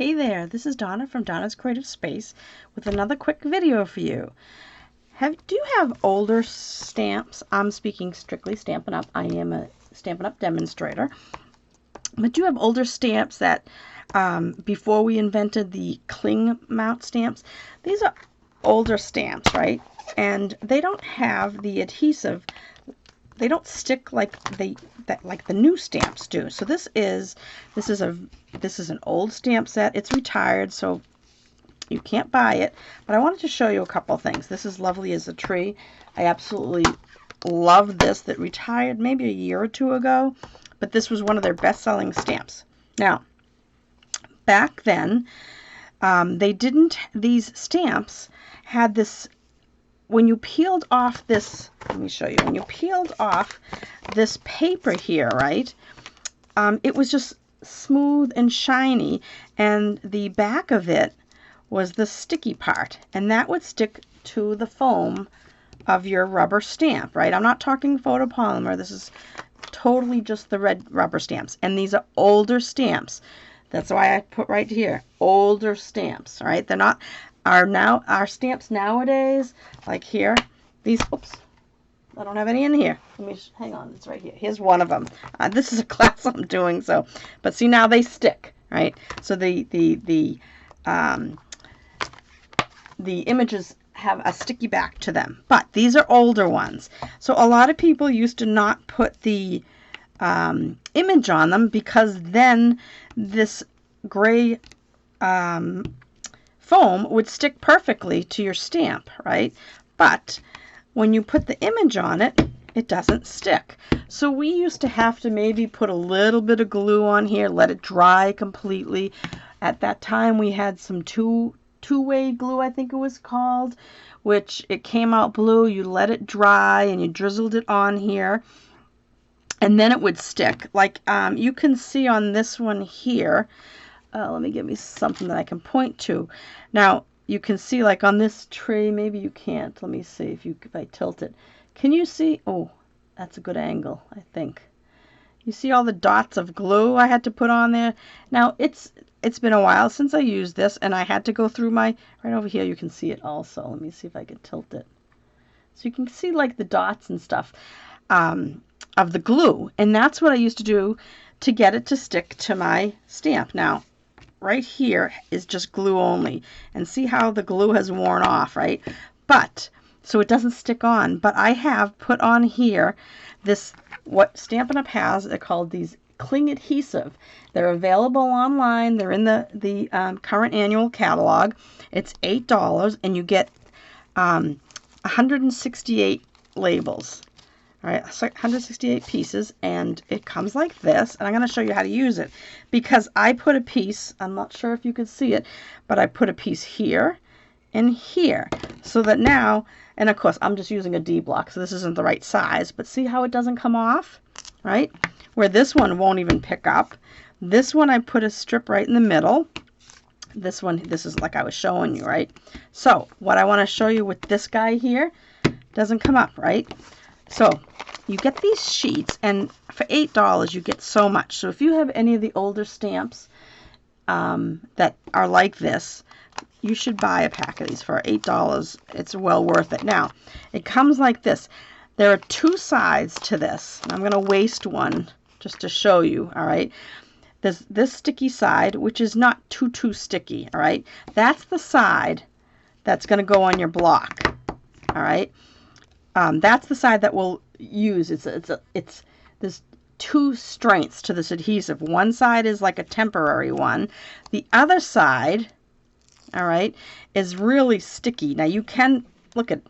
Hey there, this is Donna from Donna's Creative Space with another quick video for you. Do you have older stamps? I'm speaking strictly Stampin' Up. I am a Stampin' Up demonstrator. But do you have older stamps that before we invented the cling mount stamps? These are older stamps, right? And they don't have the adhesive. They don't stick like the new stamps do. So this is an old stamp set. It's retired, so you can't buy it. But I wanted to show you a couple of things. This is lovely as a tree. I absolutely love this. That retired maybe a year or two ago, but this was one of their best-selling stamps. Now, back then, these stamps had this. When you peeled off this, let me show you, when you peeled off this paper here, right, it was just smooth and shiny, and the back of it was the sticky part, and that would stick to the foam of your rubber stamp, right? I'm not talking photopolymer. This is totally just the red rubber stamps, and these are older stamps. That's why I put right here, older stamps, right? They're not... Our stamps nowadays, like here, these, oops, I don't have any in here. Let me, hang on, it's right here. Here's one of them. This is a class I'm doing, so, but see, now they stick, right? So the images have a sticky back to them, but these are older ones. So a lot of people used to not put the image on them, because then this gray foam would stick perfectly to your stamp, right? But when you put the image on it, it doesn't stick. So we used to have to maybe put a little bit of glue on here, let it dry completely. At that time we had some two-way glue, I think it was called, which it came out blue. You let it dry and you drizzled it on here, and then it would stick. Like you can see on this one here. Let me give me something that I can point to. Now, you can see, like on this tree, maybe you can't. Let me see if I tilt it. Can you see? Oh, that's a good angle, I think. You see all the dots of glue I had to put on there? Now, it's been a while since I used this, and I had to go through my, right over here, you can see it also. Let me see if I can tilt it. So you can see like the dots and stuff of the glue, and that's what I used to do to get it to stick to my stamp. Now, right here is just glue only, and see how the glue has worn off, right? But so it doesn't stick on, but I have put on here this, what Stampin' Up has. They're called these Cling Adhesive. They're available online. They're in the current annual catalog. It's $8, and you get 168 labels. All right, so 168 pieces, and it comes like this, and I'm going to show you how to use it, because I put a piece, I'm not sure if you can see it, but I put a piece here and here, so that now, and of course I'm just using a D block, so this isn't the right size, but see how it doesn't come off, right? Where this one won't even pick up. This one I put a strip right in the middle. This one, this is like I was showing you, right? So what I want to show you with this guy here, doesn't come up, right? So you get these sheets, and for $8 you get so much. So if you have any of the older stamps that are like this, you should buy a pack of these for $8. It's well worth it. Now, it comes like this. There are two sides to this. I'm going to waste one just to show you, all right? There's this sticky side, which is not too sticky, all right? That's the side that's going to go on your block, all right? That's the side that we'll use. There's two strengths to this adhesive. One side is like a temporary one. The other side, all right, is really sticky. Now you can look at,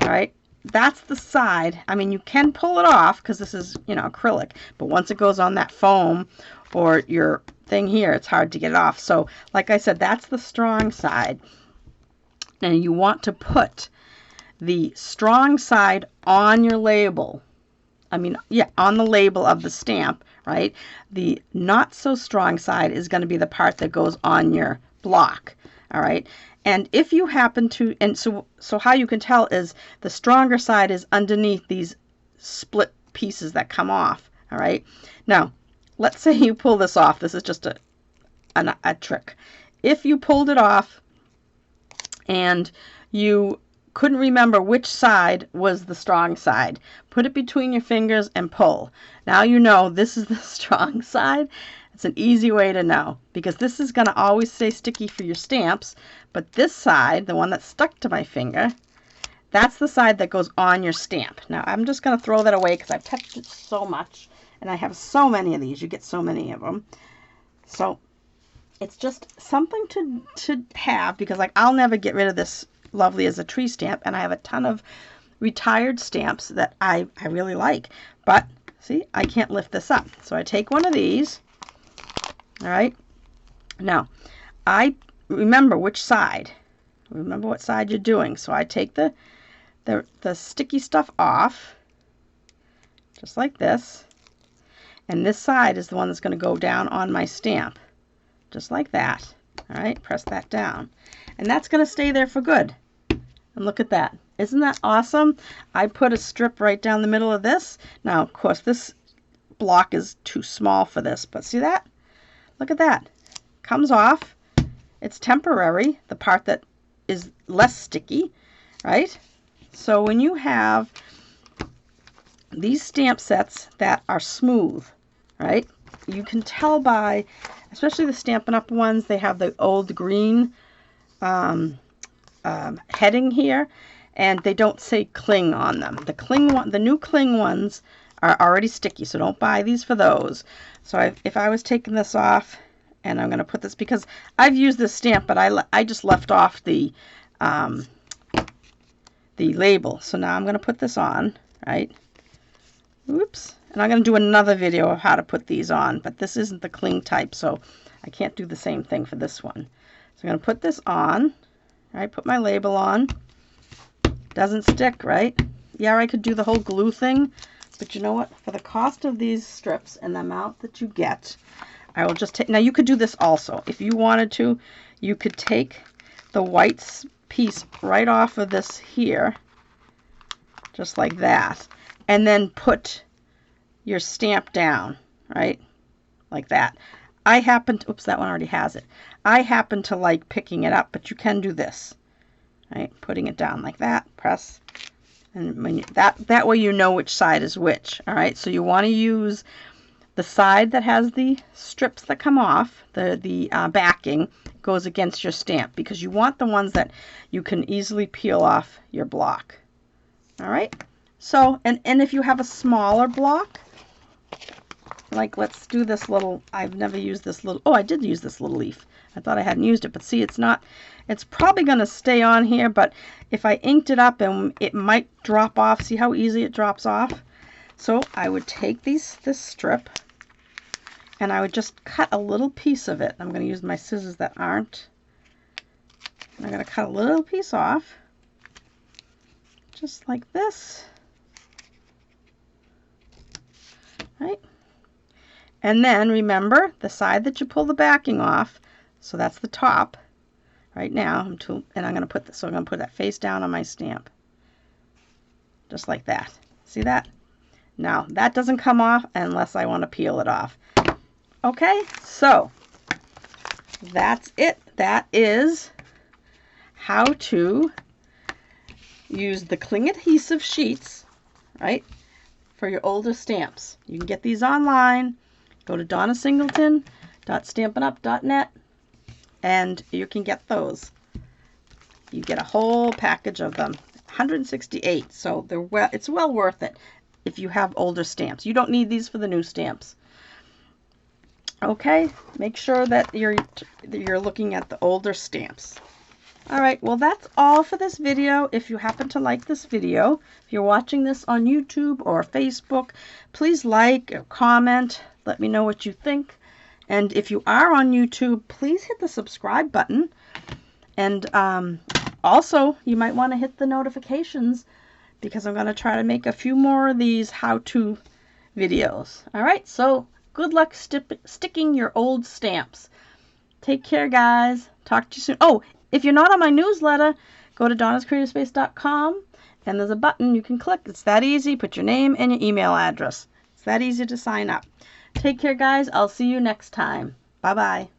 all right, that's the side. I mean, you can pull it off because this is, you know, acrylic, but once it goes on that foam or your thing here, it's hard to get it off. So like I said, that's the strong side. And you want to put the strong side on your label. I mean, yeah, on the label of the stamp, right? The not so strong side is going to be the part that goes on your block, all right? And if you happen to, and so how you can tell is the stronger side is underneath these split pieces that come off, all right? Now, let's say you pull this off. This is just a trick. If you pulled it off and you couldn't remember which side was the strong side, put it between your fingers and pull. Now you know this is the strong side. It's an easy way to know, because this is going to always stay sticky for your stamps, but this side, the one that's stuck to my finger, that's the side that goes on your stamp. Now I'm just going to throw that away because I've touched it so much, and I have so many of these. You get so many of them. So it's just something to have, because like I'll never get rid of this lovely as a tree stamp, and I have a ton of retired stamps that I really like. But see, I can't lift this up. So I take one of these. All right. Now, I remember which side. Remember what side you're doing. So I take the sticky stuff off, just like this. And this side is the one that's going to go down on my stamp, just like that. All right, press that down. And that's going to stay there for good. And look at that. Isn't that awesome? I put a strip right down the middle of this. Now, of course, this block is too small for this, but see that? Look at that. Comes off. It's temporary, the part that is less sticky, right? So when you have these stamp sets that are smooth, right, you can tell by, especially the Stampin' Up! Ones, they have the old green heading here, and they don't say cling on them. The new cling ones are already sticky, so don't buy these for those. So if I was taking this off, and I'm going to put this, because I've used this stamp, but I just left off the label. So now I'm going to put this on, right? Oops. And I'm going to do another video of how to put these on, but this isn't the cling type, so I can't do the same thing for this one. So I'm going to put this on, right? Put my label on. Doesn't stick, right? Yeah, I could do the whole glue thing, but you know what? For the cost of these strips and the amount that you get, I will just take, now you could do this also. If you wanted to, you could take the white piece right off of this here, just like that, and then put your stamp down, right? Like that. I happen to, oops, that one already has it. I happen to like picking it up, but you can do this, right? Putting it down like that, press, and when you, that way you know which side is which, all right? So you want to use the side that has the strips that come off, the backing goes against your stamp, because you want the ones that you can easily peel off your block. All right? So, and if you have a smaller block, like let's do this little, I've never used this little, oh, I did use this little leaf. I thought I hadn't used it, but see, it's not, it's probably going to stay on here, but if I inked it up, and it might drop off. See how easy it drops off? So I would take this strip, and I would just cut a little piece of it. I'm going to use my scissors that aren't. I'm going to cut a little piece off, just like this. Right? And then remember the side that you pull the backing off, so that's the top. Right now, and I'm going to put this, so I'm going to put that face down on my stamp. Just like that. See that? Now, that doesn't come off unless I want to peel it off. Okay, so that's it. That is how to use the Cling adhesive sheets, right, for your older stamps. You can get these online. Go to donnasingleton.stampinup.net and you can get those. You get a whole package of them, 168. So it's well worth it if you have older stamps. You don't need these for the new stamps. Okay, make sure that you're looking at the older stamps. All right, well, that's all for this video. If you happen to like this video, if you're watching this on YouTube or Facebook, please like or comment. Let me know what you think. And if you are on YouTube, please hit the subscribe button. And also, you might want to hit the notifications, because I'm going to try to make a few more of these how-to videos. All right, so good luck sticking your old stamps. Take care, guys. Talk to you soon. Oh, if you're not on my newsletter, go to donnascreativespace.com, and there's a button you can click. It's that easy. Put your name and your email address. It's that easy to sign up. Take care, guys. I'll see you next time. Bye-bye.